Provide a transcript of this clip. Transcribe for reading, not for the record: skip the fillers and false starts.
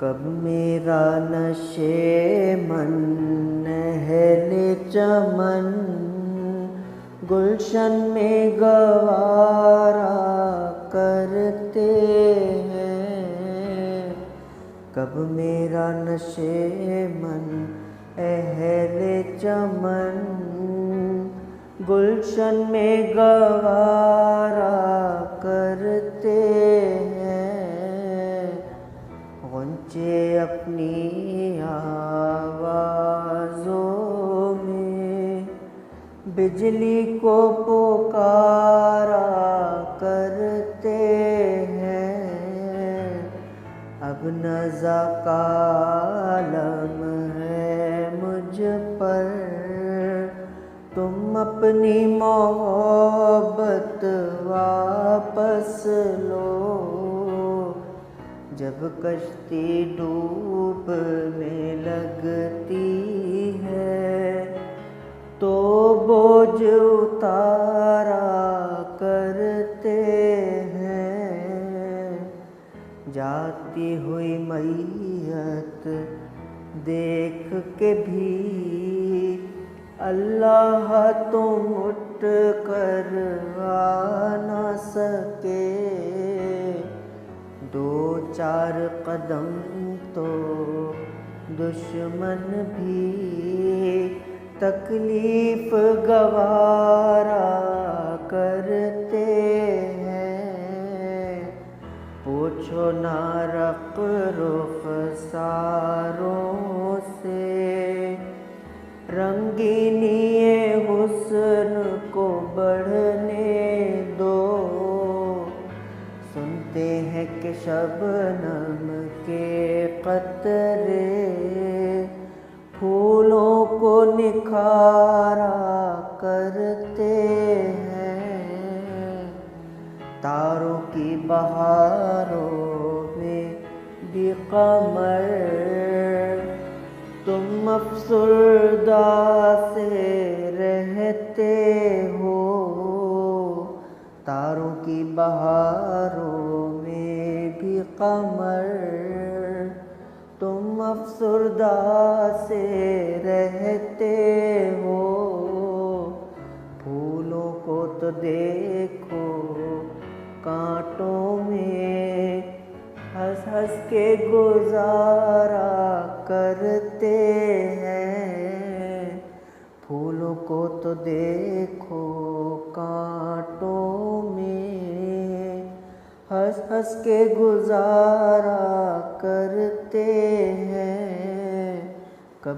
کب میرا نشے من اہل چمن گلشن میں گوارا کرتے ہیں، کب میرا نشے من اہل چمن گلشن میں گوارا کرتے ہیں، غنچے اپنی آوازوں میں بجلی کو پکارا کرتے ہیں، اب نزا کا عالم ہے مجھ پر، تم اپنی محبت واپس لو، جب کشتی ڈوبنے لگتی ہے تو بوجھ اتارا کرتے ہیں، جاتی ہوئی میت دیکھ کے بھی اللہ تم اٹھ کر آ نہ سکے، دو چار قدم تو دشمن بھی تکلیف گوارا کرتے ہیں، پوچھو نہ رق رخساروں سے رنگینی حسن کو بڑھنے دو، سنتے ہیں کہ شبنم کے قطرے پھولوں کو نکھارا کرتے ہیں، تاروں کی بہاروں میں بھی قمر تم افسردہ سے رہتے ہو، تاروں کی بہاروں میں بھی قمر تم افسردہ سے رہتے ہو، پھولوں کو تو دیکھو کانٹوں میں ہنس ہنس کے گزارا کرتے ہیں، پھولوں کو تو دیکھو کانٹوں میں ہنس ہنس کے گزارا کرتے ہیں، کب